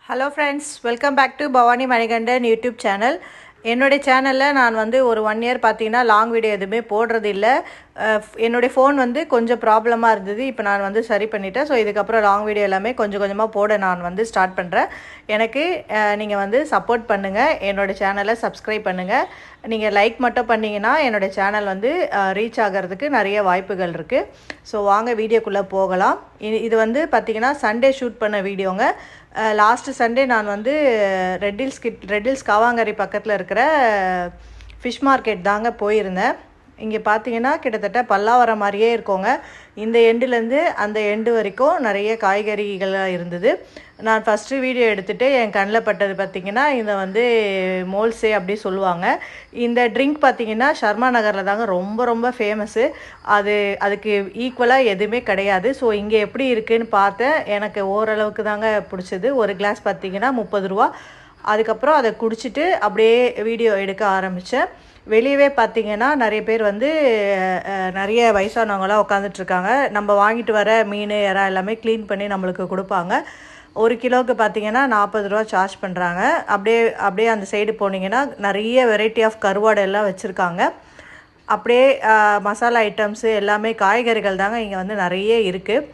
Hello friends, welcome back to Bhavani Manikandan YouTube channel. என்னோட சேனல்ல நான் வந்து ஒரு 1 இயர் பாத்தீங்கன்னா லாங் வீடியோ எதுமே போடுறது இல்ல. என்னோட ஃபோன் வந்து கொஞ்சம் ப்ராப்ளமா இருந்தது. இப்போ நான் வந்து சரி பண்ணிட்டேன். சோ இதுக்கு அப்புறம் லாங் வீடியோ எல்லாமே கொஞ்சம் கொஞ்சமா போட நான் வந்து ஸ்டார்ட் பண்றேன். எனக்கு நீங்க வந்து சப்போர்ட் பண்ணுங்க. என்னோட சேனலை சப்ஸ்கிரைப் பண்ணுங்க. நீங்க லைக் மட்டும் பண்ணீங்கனா என்னோட சேனல் வந்து ரீச் ஆகிறதுக்கு நிறைய வாய்ப்புகள் இருக்கு. சோ வாங்க வீடியோக்குள்ள போகலாம். இது வந்து பாத்தீங்கன்னா சண்டே ஷூட் பண்ண வீடியோங்க. லாஸ்ட் சண்டே நான் வந்து ரெட் ஹில்ஸ் காவாங்கரை பக்கத்துல இருக்கிற ஃபிஷ் மார்க்கெட் தாங்க போயிருந்தேன். இங்க பாத்தீங்கன்னா கிட்டத்தட்ட பல்லாவரம் மாதிரியே இருக்குங்க. இந்த எண்ட்ல இருந்து அந்த எண்ட் வரைக்கும் நிறைய காய்கறிகள் இருந்தது. நான் ஃபர்ஸ்ட் வீடியோ எடுத்துட்டு என் கண்ணில் பட்டது பாத்தீங்கன்னா இந்த வந்து மோல்சே அப்படி சொல்லுவாங்க. இந்த ட்ரிங்க் பாத்தீங்கன்னா ஷர்மா நகர்ல தாங்க ரொம்ப ரொம்ப ஃபேமஸ். அதுக்கு ஈக்குவலா எதுவுமே கிடையாது. ஸோ இங்க எப்படி இருக்குன்னு பார்த்தேன். எனக்கு ஓரளவுக்கு தாங்க பிடிச்சது. ஒரு கிளாஸ் பாத்தீங்கன்னா 30 ரூபா. அதுக்கப்புறம் அதை குடிச்சிட்டு அப்படியே வீடியோ எடுக்க ஆரம்பித்தேன். வெளியவே பார்த்தீங்கன்னா நிறைய பேர் வந்து நிறைய வயசானவங்களாம் உட்காந்துட்டு இருக்காங்க. நம்ம வாங்கிட்டு வர மீன் இறா எல்லாமே க்ளீன் பண்ணி நம்மளுக்கு கொடுப்பாங்க. 1 கிலோவுக்கு பார்த்தீங்கன்னா 40 ரூபா சார்ஜ் பண்ணுறாங்க. அப்படியே அந்த சைடு போனீங்கன்னா நிறைய வெரைட்டி ஆஃப் கருவாடு எல்லாம் வச்சுருக்காங்க. அப்படியே மசாலா ஐட்டம்ஸு எல்லாமே காய்கறிகள் தாங்க இங்கே வந்து நிறைய இருக்குது.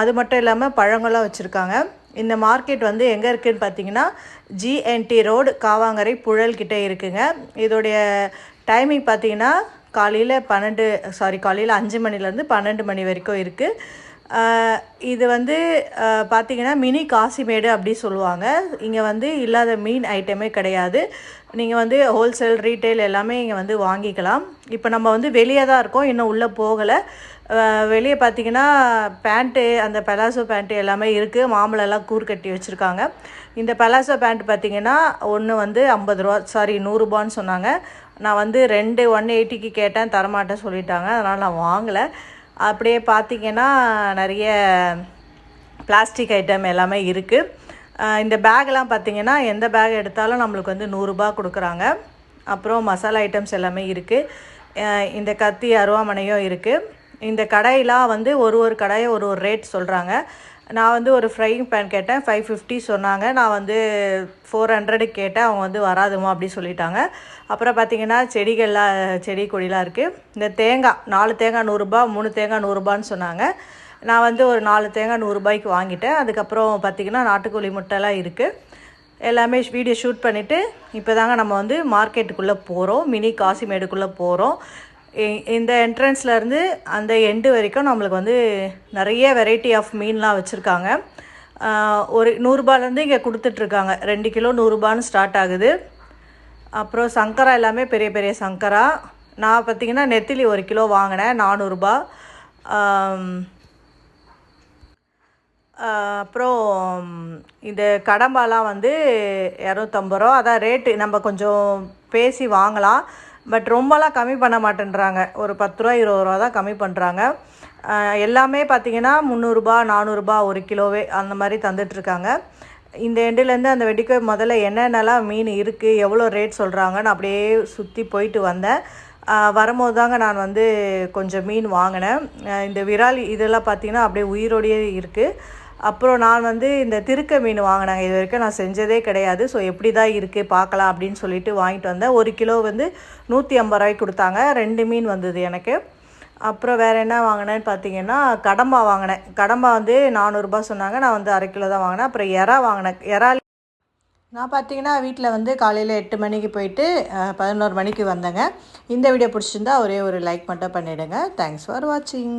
அது மட்டும் இல்லாமல் பழங்கள்லாம் வச்சுருக்காங்க. இந்த மார்க்கெட் வந்து எங்கே இருக்குதுன்னு பார்த்தீங்கன்னா GNT ரோடு காவாங்கரை புழல் கிட்டே இருக்குங்க. இதோடைய டைமிங் பார்த்தீங்கன்னா காலையில் 5 மணிலேருந்து 12 மணி வரைக்கும் இருக்குது. இது வந்து பார்த்தீங்கன்னா மினி காசிமேடு அப்படி சொல்லுவாங்க. இங்கே வந்து இல்லாத மீன் ஐட்டமே கிடையாது. நீங்கள் வந்து ஹோல்சேல் ரீட்டைல் எல்லாமே இங்கே வந்து வாங்கிக்கலாம். இப்போ நம்ம வந்து வெளியே தான் இருக்கோம், இன்னும் உள்ளே போகலை. வெளியே பார்த்தீங்கன்னா பேண்ட்டு, அந்த பலாசோ பேண்ட்டு எல்லாமே இருக்குது. மாம்பழம்லாம் கூறு கட்டி வச்சுருக்காங்க. இந்த பலாசோ பேண்ட் பார்த்தீங்கன்னா ஒன்று வந்து 100 ரூபான்னு சொன்னாங்க. நான் வந்து 2 180க்கு கேட்டேன், தரமாட்டேன் சொல்லிட்டாங்க. அதனால் நான் வாங்கலை. அப்படியே பார்த்தீங்கன்னா நிறைய பிளாஸ்டிக் ஐட்டம் எல்லாமே இருக்குது. இந்த பேக்லாம் பார்த்தீங்கன்னா எந்த பேக் எடுத்தாலும் நம்மளுக்கு வந்து 100 ரூபா கொடுக்குறாங்க. அப்புறம் மசாலா ஐட்டம்ஸ் எல்லாமே இருக்குது. இந்த கத்தி அருவாமனையும் இருக்குது. இந்த கடையெல்லாம் வந்து ஒரு கடையை ஒரு ரேட் சொல்கிறாங்க. நான் வந்து ஒரு ஃப்ரையிங் பேன் கேட்டேன், 550 சொன்னாங்க. நான் வந்து 400 கேட்டேன். அவங்க வந்து வராதுமா அப்படி சொல்லிட்டாங்க. அப்புறம் பார்த்தீங்கன்னா செடி கொடிலாம் இருக்குது. இந்த தேங்காய் 4 தேங்காய் 100 ரூபா, 3 தேங்காய் 100 ரூபான்னு சொன்னாங்க. நான் வந்து ஒரு 4 தேங்காய் 100 ரூபாய்க்கு வாங்கிட்டேன். அதுக்கப்புறம் பார்த்திங்கன்னா நாட்டுக்கோழி முட்டைலாம் இருக்குது. எல்லாமே வீடியோ ஷூட் பண்ணிவிட்டு இப்போ தாங்க நம்ம வந்து மார்க்கெட்டுக்குள்ளே போகிறோம். மினி காசிமேடுக்குள்ளே போகிறோம். இந்த என்ட்ரன்ஸ்லேருந்து அந்த எண்டு வரைக்கும் நம்மளுக்கு வந்து நிறைய வெரைட்டி ஆஃப் மீன்லாம் வச்சுருக்காங்க. ஒரு 100 ரூபாலேருந்து இங்கே கொடுத்துட்ருக்காங்க. 2 கிலோ 100 ரூபான்னு ஸ்டார்ட் ஆகுது. அப்புறம் சங்கரா எல்லாமே பெரிய பெரிய சங்கரா. நான் பார்த்திங்கன்னா நெத்திலி 1 கிலோ வாங்கினேன், 400 ரூபா. அப்புறம் இந்த கடம்பாலாம் வந்து 250 ரூபா. அதான் ரேட்டு நம்ம கொஞ்சம் பேசி வாங்கலாம். பட் ரொம்பலாம் கம்மி பண்ண மாட்டேன்றாங்க. ஒரு 10 ரூபா 20 ரூபா தான் கம்மி பண்ணுறாங்க. எல்லாமே பார்த்திங்கன்னா 300 ரூபா 400 ரூபா 1 கிலோவே அந்த மாதிரி தந்துட்டுருக்காங்க. இந்த எண்டுலேருந்து அந்த வெடிக்க முதல்ல என்னென்னலாம் மீன் இருக்குது, எவ்வளோ ரேட் சொல்கிறாங்கன்னு அப்படியே சுற்றி போயிட்டு வந்தேன். வரும்போது தாங்க நான் வந்து கொஞ்சம் மீன் வாங்கினேன். இந்த விராலி இதெல்லாம் பார்த்திங்கன்னா அப்படியே உயிரோடையே இருக்குது. அப்புறம் நான் வந்து இந்த திருக்க மீன் வாங்கினாங்க. இது வரைக்கும் நான் செஞ்சதே கிடையாது. ஸோ எப்படி தான் இருக்குது பார்க்கலாம் அப்படின்னு சொல்லிட்டு வாங்கிட்டு வந்தேன். 1 கிலோ வந்து 150 ரூபாய்க்கு கொடுத்தாங்க. 2 மீன் வந்தது எனக்கு. அப்புறம் வேறு என்ன வாங்கினேன்னு பார்த்தீங்கன்னா கடம்பா வாங்கினேன். கடம்பா வந்து 400 ரூபா சொன்னாங்க. நான் வந்து 1/2 கிலோ தான் வாங்கினேன். அப்புறம் எறா வாங்கினேன். நான் பார்த்தீங்கன்னா வீட்டில் வந்து காலையில் 8 மணிக்கு போயிட்டு 11 மணிக்கு வந்தேங்க. இந்த வீடியோ பிடிச்சிருந்தா ஒரே ஒரு லைக் மட்டும் பண்ணிவிடுங்க. தேங்க்ஸ் ஃபார் வாட்சிங்.